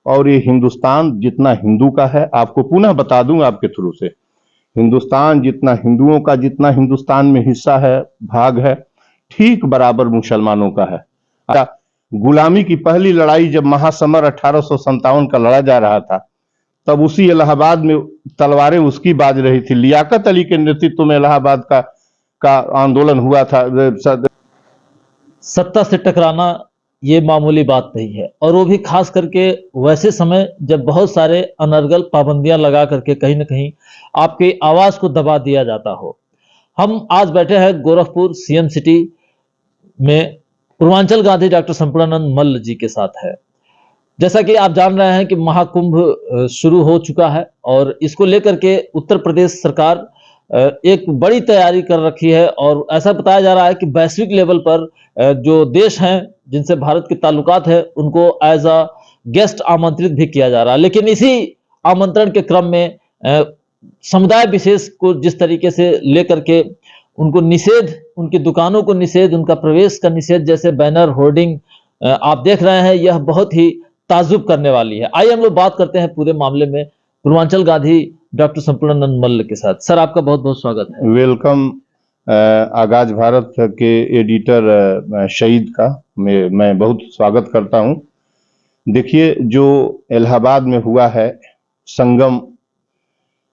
और ये हिंदुस्तान जितना हिंदू का है, आपको पुनः बता दूं आपके थ्रू से, हिंदुस्तान जितना हिंदुओं का जितना हिंदुस्तान में हिस्सा है, भाग है, ठीक बराबर मुसलमानों का है। गुलामी की पहली लड़ाई जब महासमर 1857 का लड़ा जा रहा था, तब उसी इलाहाबाद में तलवारें उसकी बाज रही थी। लियाकत अली के नेतृत्व में इलाहाबाद का आंदोलन हुआ था। सत्ता से टकराना ये मामूली बात नहीं है, और वो भी खास करके वैसे समय जब बहुत सारे अनर्गल पाबंदियां लगा करके कहीं ना कहीं आपकी आवाज को दबा दिया जाता हो। हम आज बैठे हैं गोरखपुर सीएम सिटी में, पूर्वांचल गांधी डॉक्टर संपूर्णानंद मल्ल जी के साथ है। जैसा कि आप जान रहे हैं कि महाकुंभ शुरू हो चुका है, और इसको लेकर के उत्तर प्रदेश सरकार एक बड़ी तैयारी कर रखी है, और ऐसा बताया जा रहा है कि वैश्विक लेवल पर जो देश हैं जिनसे भारत के ताल्लुकात है उनको एज अ गेस्ट आमंत्रित भी किया जा रहा है। लेकिन इसी आमंत्रण के क्रम में समुदाय विशेष को जिस तरीके से लेकर के उनको निषेध, उनकी दुकानों को निषेध, उनका प्रवेश का निषेध, जैसे बैनर होर्डिंग आप देख रहे हैं, यह बहुत ही ताजुब करने वाली है। आइए हम लोग बात करते हैं पूरे मामले में पूर्वांचल गांधी डॉक्टर संपूर्णानंद मल्ल के साथ। सर, आपका बहुत बहुत स्वागत है। वेलकम। आगाज भारत के एडिटर शहीद का मैं बहुत स्वागत करता हूं। देखिए, जो इलाहाबाद में हुआ है, संगम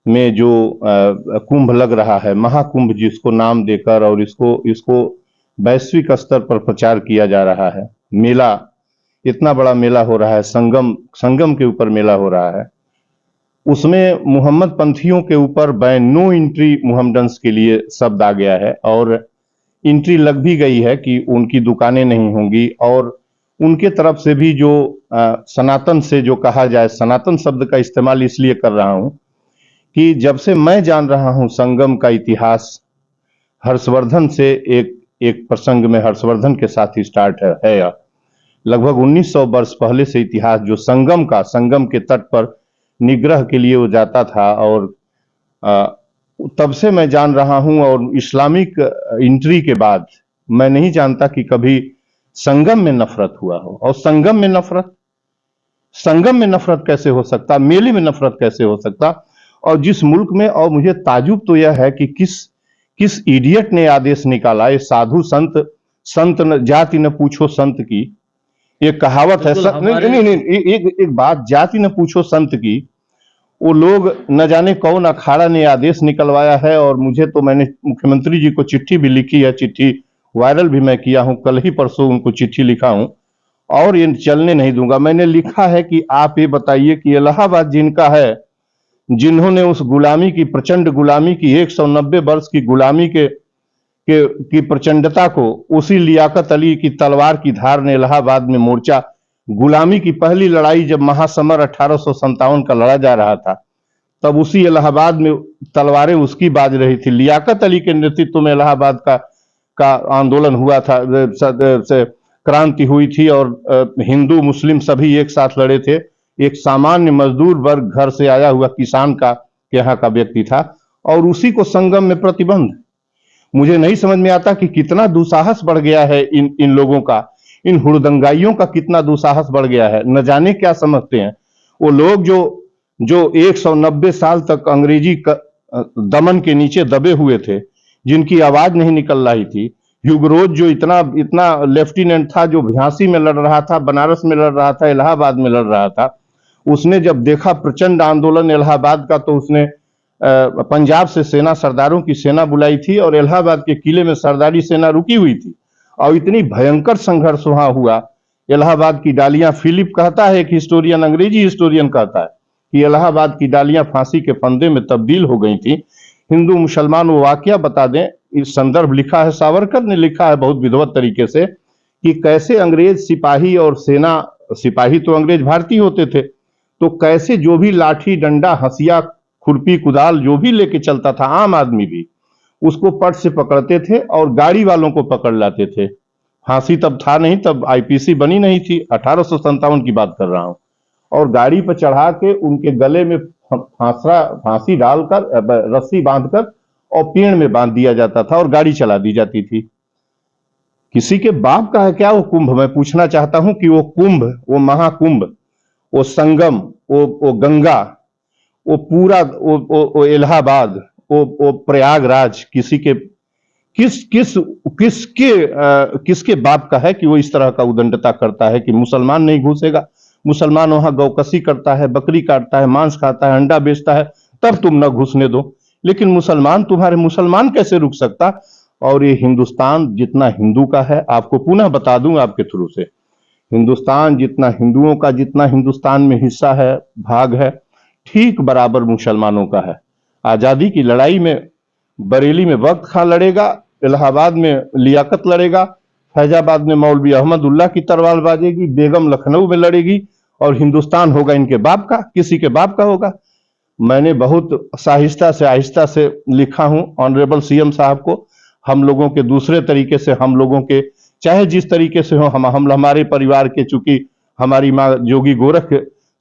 में जो कुंभ लग रहा है, महाकुंभ जिसको नाम देकर, और इसको वैश्विक स्तर पर प्रचार किया जा रहा है। मेला, इतना बड़ा मेला हो रहा है, संगम के ऊपर मेला हो रहा है। उसमें मोहम्मद पंथियों के ऊपर बैन, नो एंट्री मोहम्मडन्स के लिए शब्द आ गया है, और एंट्री लग भी गई है कि उनकी दुकानें नहीं होंगी। और उनके तरफ से भी जो सनातन से जो कहा जाए, सनातन शब्द का इस्तेमाल इसलिए कर रहा हूं कि जब से मैं जान रहा हूं संगम का इतिहास, हर्षवर्धन से एक प्रसंग में हर्षवर्धन के साथ ही स्टार्ट है। लगभग 1900 वर्ष पहले से इतिहास जो संगम के तट पर निग्रह के लिए वो जाता था, और तब से मैं जान रहा हूं। और इस्लामिक एंट्री के बाद मैं नहीं जानता कि कभी संगम में नफरत हुआ हो। और संगम में नफरत कैसे हो सकता, मेले में नफरत कैसे हो सकता, और जिस मुल्क में। और मुझे ताजुब तो यह है कि किस इडियट ने आदेश निकाला, ये साधु संत जाति न पूछो संत की, ये कहावत है। एक बात, जाति न पूछो संत की, वो लोग न जाने कौन अखाड़ा ने आदेश निकलवाया है। और मुझे तो, मैंने मुख्यमंत्री जी को चिट्ठी भी लिखी है, चिट्ठी वायरल भी मैं किया हूं, कल ही परसों उनको चिट्ठी लिखा हूं, और ये चलने नहीं दूंगा। मैंने लिखा है कि आप ये बताइए कि इलाहाबाद जिनका है, जिन्होंने उस गुलामी की, प्रचंड गुलामी की, 190 वर्ष की गुलामी की प्रचंडता को उसी लियाकत अली की तलवार की धार ने इलाहाबाद में मोर्चा, गुलामी की पहली लड़ाई जब महासमर 1857 का लड़ा जा रहा था, तब उसी इलाहाबाद में तलवारें उसकी बाज रही थी। लियाकत अली के नेतृत्व में इलाहाबाद का आंदोलन हुआ था, क्रांति हुई थी, और हिंदू मुस्लिम सभी एक साथ लड़े थे। एक सामान्य मजदूर वर्ग, घर से आया हुआ किसान के यहाँ का व्यक्ति था, और उसी को संगम में प्रतिबंध। मुझे नहीं समझ में आता कि कितना दुसाहस बढ़ गया है इन लोगों का, इन हुड़दंगाइयों का कितना दुसाहस बढ़ गया है। न जाने क्या समझते हैं वो लोग जो 190 साल तक अंग्रेजी दमन के नीचे दबे हुए थे, जिनकी आवाज नहीं निकल रही थी। ह्यूगरोज जो इतना लेफ्टिनेंट था, जो झांसी में लड़ रहा था, बनारस में लड़ रहा था, इलाहाबाद में लड़ रहा था, उसने जब देखा प्रचंड आंदोलन इलाहाबाद का, तो उसने पंजाब से सेना, सरदारों की सेना बुलाई थी, और इलाहाबाद के किले में सरदारी सेना रुकी हुई थी, और इतनी भयंकर संघर्ष वहां हुआ। इलाहाबाद की डालियां, फिलिप कहता है, एक हिस्टोरियन, अंग्रेजी हिस्टोरियन कहता है कि इलाहाबाद की डालियां फांसी के फंदे में तब्दील हो गई थी। हिंदू मुसलमान वो वाकया बता दें, इस संदर्भ लिखा है, सावरकर ने लिखा है बहुत विधिवत तरीके से, कि कैसे अंग्रेज सिपाही और सेना, सिपाही तो अंग्रेज भारतीय होते थे, तो कैसे जो भी लाठी डंडा हंसिया खुरपी कुदाल जो भी लेके चलता था, आम आदमी भी उसको पट से पकड़ते थे और गाड़ी वालों को पकड़ लाते थे। फांसी तब था नहीं, तब आईपीसी बनी नहीं थी, 1857 की बात कर रहा हूं। और गाड़ी पर चढ़ा के उनके गले में फांसी डालकर, रस्सी बांधकर, और पेड़ में बांध दिया जाता था, और गाड़ी चला दी जाती थी। किसी के बाप का है क्या वो कुंभ? मैं पूछना चाहता हूं कि वो कुंभ, वो महाकुंभ, वो संगम, वो गंगा, वो पूरा वो इलाहाबाद, वो प्रयागराज किसी के किसके बाप का है कि वो इस तरह का उदंडता करता है कि मुसलमान नहीं घुसेगा? मुसलमान वहां गौकसी करता है, बकरी काटता है, मांस खाता है, अंडा बेचता है, तब तुम न घुसने दो। लेकिन मुसलमान, तुम्हारे मुसलमान कैसे रुक सकता? और ये हिंदुस्तान जितना हिंदू का है, आपको पुनः बता दूं आपके थ्रू से, हिंदुस्तान जितना हिंदुओं का, जितना हिंदुस्तान में हिस्सा है, भाग है, ठीक बराबर मुसलमानों का है। आजादी की लड़ाई में बरेली में वक्त खां लड़ेगा, इलाहाबाद में लियाकत लड़ेगा, फैजाबाद में मौलवी अहमदुल्ला की तलवार बाजेगी, बेगम लखनऊ में लड़ेगी, और हिंदुस्तान होगा इनके बाप का, किसी के बाप का होगा। मैंने बहुत आहिस्ता से लिखा हूं ऑनरेबल सीएम साहब को, हम लोगों के दूसरे तरीके से, हम लोगों के चाहे जिस तरीके से हो, हम हमारे परिवार के, चूंकि हमारी माँ जोगी गोरख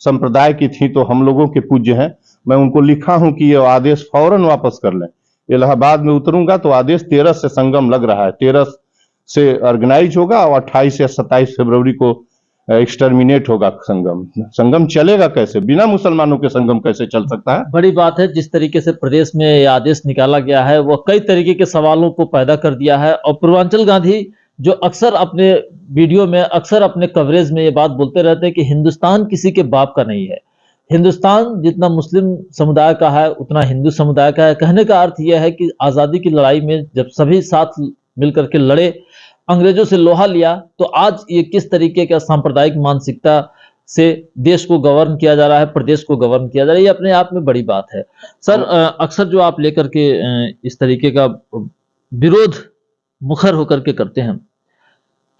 संप्रदाय की थी तो हम लोगों के पूज्य हैं। मैं उनको लिखा हूं कि ये आदेश फौरन वापस कर लें। इलाहाबाद में उतरूंगा तो आदेश 13 से संगम लग रहा है, 13 से ऑर्गेनाइज होगा और 28 या 27 फरवरी को एक्सटर्मिनेट होगा संगम। संगम चलेगा कैसे? बिना मुसलमानों के संगम कैसे चल सकता है? बड़ी बात है जिस तरीके से प्रदेश में ये आदेश निकाला गया है, वह कई तरीके के सवालों को पैदा कर दिया है। और पूर्वांचल गांधी जो अक्सर अपने वीडियो में, अक्सर अपने कवरेज में ये बात बोलते रहते हैं कि हिंदुस्तान किसी के बाप का नहीं है। हिंदुस्तान जितना मुस्लिम समुदाय का है उतना हिंदू समुदाय का है। कहने का अर्थ यह है कि आज़ादी की लड़ाई में जब सभी साथ मिलकर के लड़े, अंग्रेजों से लोहा लिया, तो आज ये किस तरीके का सांप्रदायिक मानसिकता से देश को गवर्न किया जा रहा है, प्रदेश को गवर्न किया जा रहा है, ये अपने आप में बड़ी बात है। सर, अक्सर जो आप लेकर के इस तरीके का विरोध मुखर होकर के करते हैं,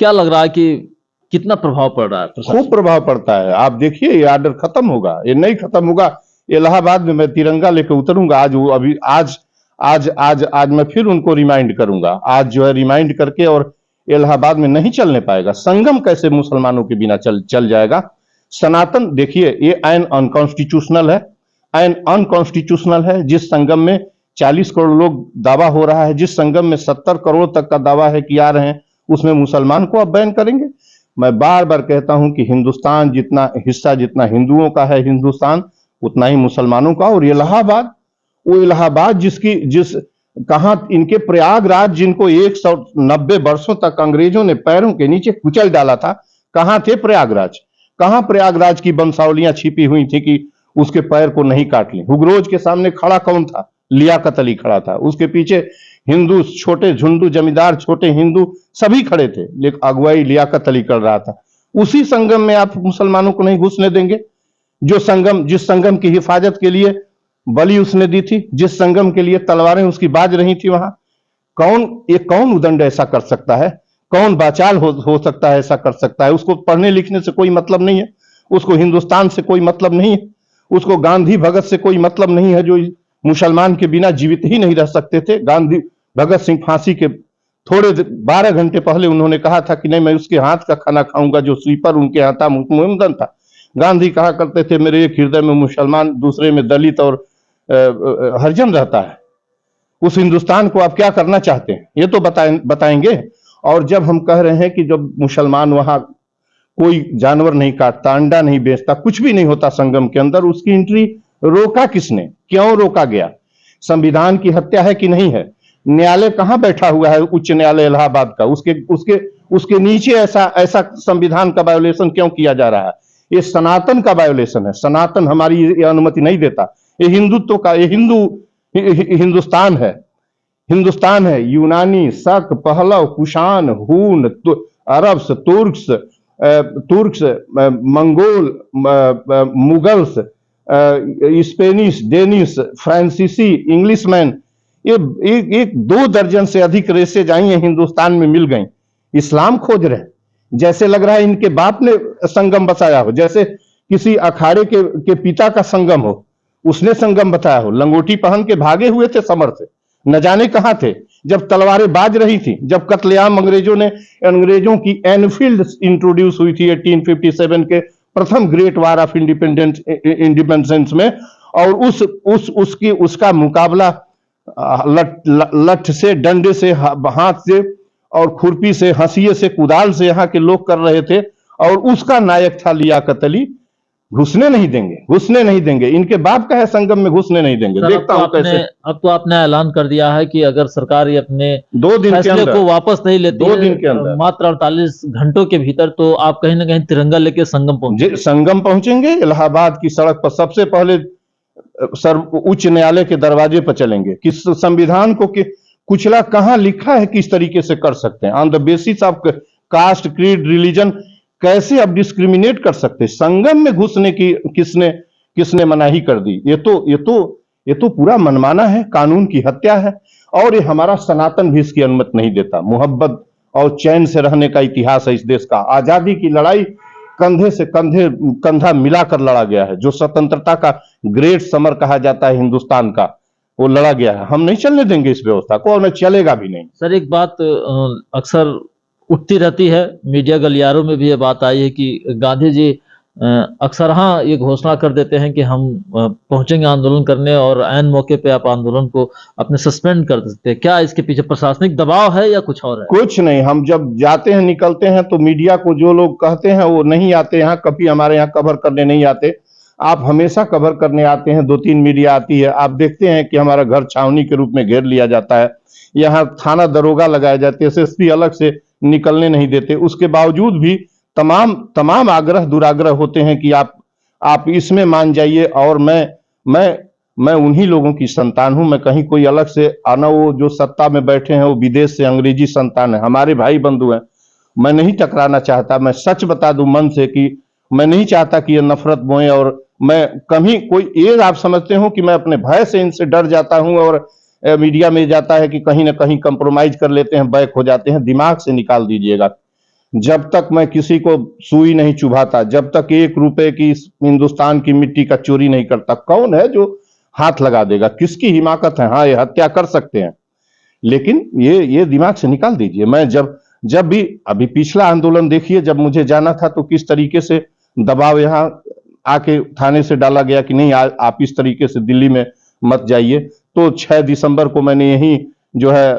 क्या लग रहा है कि कितना प्रभाव पड़ रहा है? खूब प्रभाव पड़ता है। आप देखिए, ये आर्डर खत्म होगा, ये नहीं खत्म होगा। इलाहाबाद में मैं तिरंगा लेकर उतरूंगा आज, वो अभी आज मैं फिर उनको रिमाइंड करूंगा। आज जो है रिमाइंड करके, और इलाहाबाद में नहीं चलने पाएगा। संगम कैसे मुसलमानों के बिना चल जाएगा? सनातन, देखिए, ये आइन अनकॉन्स्टिट्यूशनल है, आइन अनकॉन्स्टिट्यूशनल है। जिस संगम में 40 करोड़ लोग दावा हो रहा है, जिस संगम में 70 करोड़ तक का दावा है कि आ रहे हैं, उसमें मुसलमान को अब बैन करेंगे? मैं बार बार कहता हूं कि हिंदुस्तान जितना हिस्सा, जितना हिंदुओं का है हिंदुस्तान, उतना ही मुसलमानों का। और इलाहाबाद, वो इलाहाबाद कहां इनके प्रयागराज, जिनको 190 वर्षों तक अंग्रेजों ने पैरों के नीचे कुचल डाला था, कहां थे प्रयागराज? कहां प्रयागराज की वंशावलियां छिपी हुई थी कि उसके पैर को नहीं काट ली? हुगरोज के सामने खड़ा कौन था? लियाकत अली खड़ा था। उसके पीछे हिंदू, छोटे झुंडू जमींदार, छोटे हिंदू सभी खड़े थे, लेकिन अगुवाई लियाकत अली कर रहा था। उसी संगम में आप मुसलमानों को नहीं घुसने देंगे? जिस संगम की हिफाजत के लिए बलि उसने दी थी, जिस संगम के लिए तलवारें उसकी बाज रही थी, वहां कौन उदंड ऐसा कर सकता है? कौन बाचाल हो सकता है ऐसा कर सकता है? उसको पढ़ने लिखने से कोई मतलब नहीं है, उसको हिंदुस्तान से कोई मतलब नहीं है, उसको गांधी भगत से कोई मतलब नहीं है, जो मुसलमान के बिना जीवित ही नहीं रह सकते थे। गांधी भगत सिंह फांसी के 12 घंटे पहले उन्होंने कहा था कि नहीं, मैं उसके हाथ का खाना खाऊंगा जो स्वीपर उनके हाथ था, मोहम्मदन था। गांधी कहा करते थे, मेरे एक हृदय में मुसलमान, दूसरे में दलित और हरिजन रहता है। उस हिंदुस्तान को आप क्या करना चाहते हैं, ये तो बताएंगे। और जब हम कह रहे हैं कि जब मुसलमान वहां कोई जानवर नहीं काटता, अंडा नहीं बेचता, कुछ भी नहीं होता संगम के अंदर, उसकी एंट्री रोका किसने? क्यों रोका गया? संविधान की हत्या है कि नहीं है? न्यायालय कहां बैठा हुआ है? उच्च न्यायालय इलाहाबाद का। उसके नीचे ऐसा संविधान का वायोलेशन क्यों किया जा रहा है? ये सनातन का वायोलेशन है। सनातन हमारी ये अनुमति नहीं देता। ये हिंदुत्व का, ये हिंदुस्तान है। यूनानी, शक, पहलव, कुषाण, हून, Arabs, Turks, Mongol, Mughals, Spanish, Danish, फ्रांसीसी, इंग्लिशमैन, ये एक 2 दर्जन से अधिक रेसेज आई हैं हिंदुस्तान में, मिल गई। इस्लाम खोज रहे, जैसे लग रहा है इनके बाप ने संगम बसाया हो, जैसे किसी अखाड़े के पिता का संगम हो, उसने संगम बताया हो। लंगोटी पहन के भागे हुए थे समर से, न जाने कहां थे जब तलवारें बाज रही थी, जब कत्लेआम अंग्रेजों की एनफील्ड इंट्रोड्यूस हुई थी 1857 के प्रथम ग्रेट वार ऑफ इंडिपेंडेंस में। और उसका मुकाबला लठ से, डंडे से, हाथ से और खुरपी से, हंसिये से, कुदाल से यहाँ के लोग कर रहे थे। और उसका नायक था लियाकत अली। घुसने नहीं देंगे, घुसने नहीं देंगे। इनके बाप का है संगम में, घुसने नहीं देंगे। सर, देखता हूं कैसे। अब तो आपने ऐलान कर दिया है कि अगर सरकार ये अपने 2 दिन के फैसले अंदर, को वापस नहीं लेती 2 है दिन के अंदर मात्र 48 घंटों के भीतर, तो आप कहीं ना कहीं तिरंगा लेके संगम पहुंचे। संगम पहुंचेंगे, इलाहाबाद की सड़क पर सबसे पहले उच्च न्यायालय के दरवाजे पर चलेंगे। किस संविधान को कुचला कहां लिखा है किस तरीके से कर सकते हैं? On the basis of caste, creed, religion कैसे अब डिस्क्रिमिनेट कर सकते हैं? संगम में घुसने की किसने किसने मनाही कर दी? ये तो पूरा मनमाना है, कानून की हत्या है। और ये हमारा सनातन भी इसकी अनुमति नहीं देता। मोहब्बत और चैन से रहने का इतिहास है इस देश का। आजादी की लड़ाई कंधे से कंधा मिलाकर लड़ा गया है। जो स्वतंत्रता का ग्रेट समर कहा जाता है हिंदुस्तान का, वो लड़ा गया है। हम नहीं चलने देंगे इस व्यवस्था को, और न चलेगा भी नहीं। सर, एक बात अक्सर उठती रहती है, मीडिया गलियारों में भी ये बात आई है कि गांधी जी अक्सर हाँ ये घोषणा कर देते हैं कि हम पहुंचेंगे आंदोलन करने, और ऐन मौके पे आप आंदोलन को अपने सस्पेंड कर देते हैं। क्या इसके पीछे प्रशासनिक दबाव है या कुछ और है? कुछ नहीं। हम जब जाते हैं, निकलते हैं, तो मीडिया को जो लोग कहते हैं वो नहीं आते यहाँ, कभी हमारे यहाँ कवर करने नहीं आते। आप हमेशा कवर करने आते हैं। 2-3 मीडिया आती है। आप देखते हैं कि हमारा घर छावनी के रूप में घेर लिया जाता है। यहाँ थाना दरोगा लगाए जाते हैं, एसएसपी अलग से निकलने नहीं देते। उसके बावजूद भी तमाम आग्रह दुराग्रह होते हैं कि आप इसमें मान जाइए। और मैं उन्हीं लोगों की संतान हूं। मैं कहीं कोई अलग से आना, वो जो सत्ता में बैठे हैं वो विदेश से अंग्रेजी संतान है, हमारे भाई बंधु हैं। मैं नहीं टकराना चाहता। मैं सच बता दूं मन से कि मैं नहीं चाहता कि ये नफरत बोए। और मैं कभी कोई ये आप समझते हो कि मैं अपने भय से इनसे डर जाता हूं, और मीडिया में जाता है कि कहीं ना कहीं कंप्रोमाइज कर लेते हैं, बैक हो जाते हैं। दिमाग से निकाल दीजिएगा। जब तक मैं किसी को सुई नहीं चुभाता, जब तक 1 रुपए की हिंदुस्तान की मिट्टी का चोरी नहीं करता, कौन है जो हाथ लगा देगा? किसकी हिमाकत है? हाँ, ये हत्या कर सकते हैं, लेकिन ये दिमाग से निकाल दीजिए। मैं जब भी अभी पिछला आंदोलन देखिए, जब मुझे जाना था तो किस तरीके से दबाव यहाँ आके थाने से डाला गया कि नहीं आप इस तरीके से दिल्ली में मत जाइए। तो 6 दिसंबर को मैंने यही जो है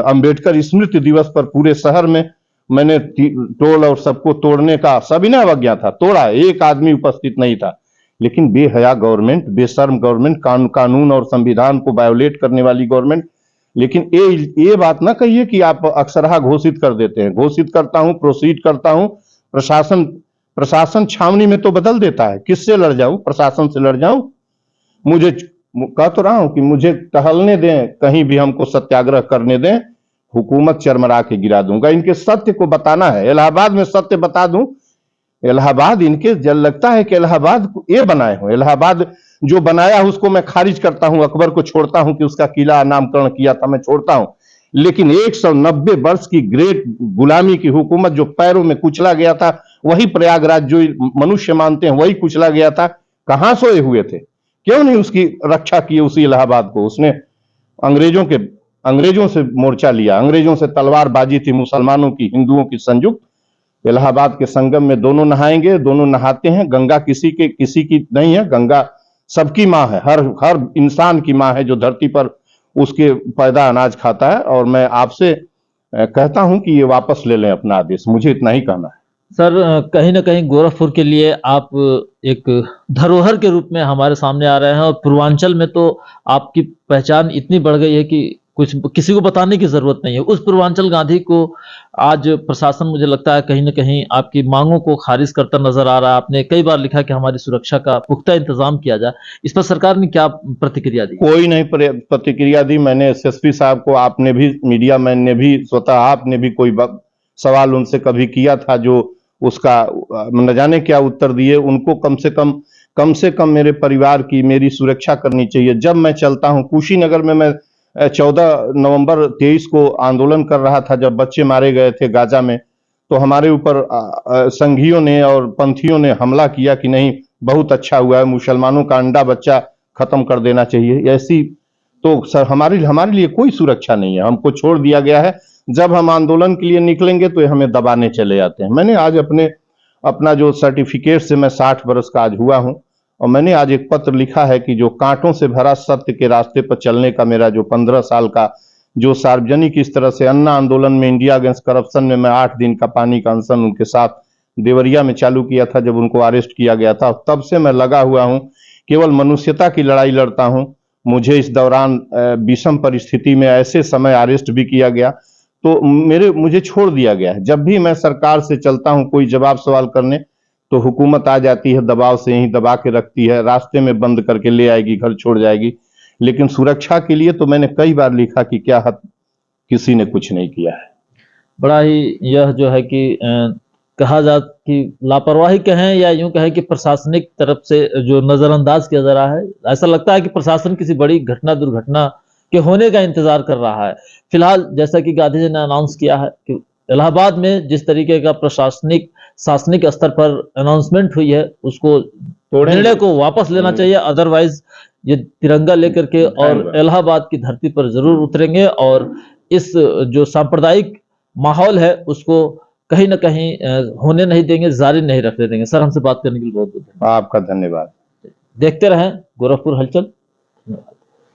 अंबेडकर स्मृति दिवस पर पूरे शहर में मैंने टोल और सबको तोड़ने का सविनय अवज्ञा था, तोड़ा। एक आदमी उपस्थित नहीं था। लेकिन बेहया गवर्नमेंट, बेशर्म गवर्नमेंट, कानून और संविधान को वायोलेट करने वाली गवर्नमेंट। लेकिन ये बात ना कहिए कि आप अक्सरहा घोषित कर देते हैं। घोषित करता हूं, प्रोसीड करता हूं। प्रशासन छावनी में तो बदल देता है। किससे लड़ जाऊं? प्रशासन से लड़ जाऊं? मुझे कह तो रहा हूं कि मुझे टहलने दें, कहीं भी हमको सत्याग्रह करने दें, हुकूमत चरमरा के गिरा दूंगा। इनके सत्य को बताना है। इलाहाबाद में सत्य बता दूं। इलाहाबाद इनके जल लगता है कि इलाहाबाद ये बनाए हो। इलाहाबाद जो बनाया है उसको मैं खारिज करता हूं। अकबर को छोड़ता हूं कि उसका किला नामकरण किया था, मैं छोड़ता हूं। लेकिन 190 वर्ष की ग्रेट गुलामी की हुकूमत जो पैरों में कुचला गया था, वही प्रयागराज जो मनुष्य मानते हैं वही कुचला गया था। कहां सोए हुए थे? क्यों नहीं उसकी रक्षा की उसी इलाहाबाद को? उसने अंग्रेजों से मोर्चा लिया, अंग्रेजों से तलवारबाजी थी, मुसलमानों की, हिंदुओं की संयुक्त। इलाहाबाद के संगम में दोनों नहाएंगे, दोनों नहाते हैं। गंगा किसी की नहीं है, गंगा सबकी माँ है। हर इंसान की माँ है जो धरती पर उसके पैदा अनाज खाता है। और मैं आपसे कहता हूं कि ये वापस ले लें अपना आदेश। मुझे इतना ही कहना है। सर, कहीं ना कहीं गोरखपुर के लिए आप एक धरोहर के रूप में हमारे सामने आ रहे हैं, और पूर्वांचल में तो आपकी पहचान इतनी बढ़ गई है कि किसी को बताने की जरूरत नहीं है। उस पूर्वांचल गांधी को आज प्रशासन, मुझे लगता है कहीं ना कहीं आपकी मांगों को खारिज करता नजर आ रहा है। आपने कई बार लिखा कि हमारी सुरक्षा का पुख्ता इंतजाम किया जाए। इस पर सरकार ने क्या प्रतिक्रिया दी? कोई नहीं प्रतिक्रिया दी। मैंने एसएसपी साहब को, आपने भी, मीडिया मैन ने भी, स्वतः आपने भी कोई सवाल उनसे कभी किया था जो उसका न जाने क्या उत्तर दिए। उनको कम से कम मेरे परिवार की, मेरी सुरक्षा करनी चाहिए। जब मैं चलता हूं कुशीनगर में, मैं 14 नवंबर 23 को आंदोलन कर रहा था, जब बच्चे मारे गए थे गाजा में, तो हमारे ऊपर संघियों ने और पंथियों ने हमला किया कि नहीं बहुत अच्छा हुआ है, मुसलमानों का अंडा बच्चा खत्म कर देना चाहिए। ऐसी तो सर हमारे लिए कोई सुरक्षा नहीं है। हमको छोड़ दिया गया है। जब हम आंदोलन के लिए निकलेंगे तो ये हमें दबाने चले जाते हैं। मैंने आज अपना जो सर्टिफिकेट से मैं 60 वर्ष का आज हुआ हूं, और मैंने आज एक पत्र लिखा है कि जो कांटों से भरा सत्य के रास्ते पर चलने का मेरा जो 15 साल का जो सार्वजनिक इस तरह से अन्ना आंदोलन में, इंडिया अगेंस्ट करप्शन में मैं 8 दिन का पानी का अनशन उनके साथ देवरिया में चालू किया था जब उनको अरेस्ट किया गया था। तब से मैं लगा हुआ हूं, केवल मनुष्यता की लड़ाई लड़ता हूं। मुझे इस दौरान विषम परिस्थिति में ऐसे समय अरेस्ट भी किया गया तो मुझे छोड़ दिया गया है। जब भी मैं सरकार से चलता हूं कोई जवाब सवाल करने, तो हुकूमत आ जाती है, दबाव से यहीं दबा के रखती है, रास्ते में बंद करके ले आएगी, घर छोड़ जाएगी। लेकिन सुरक्षा के लिए तो मैंने कई बार लिखा कि क्या हद, किसी ने कुछ नहीं किया है। बड़ा ही यह जो है कि कहा जा कि लापरवाही कहें या यूं कहें कि प्रशासनिक तरफ से जो नजरअंदाज किया जा रहा है, ऐसा लगता है कि प्रशासन किसी बड़ी घटना दुर्घटना के होने का इंतजार कर रहा है। फिलहाल जैसा कि गांधी जी ने अनाउंस किया है कि इलाहाबाद में जिस तरीके का प्रशासनिक शासनिक स्तर पर अनाउंसमेंट हुई है, उसको निर्णय को वापस लेना चाहिए, अदरवाइज ये तिरंगा लेकर के और इलाहाबाद की धरती पर जरूर उतरेंगे और इस जो सांप्रदायिक माहौल है उसको कहीं ना कहीं होने नहीं देंगे, जारी नहीं रखने देंगे। सर, हमसे बात करने के लिए बहुत बहुत धन्यवाद। आपका धन्यवाद। देखते रहें गोरखपुर हलचल।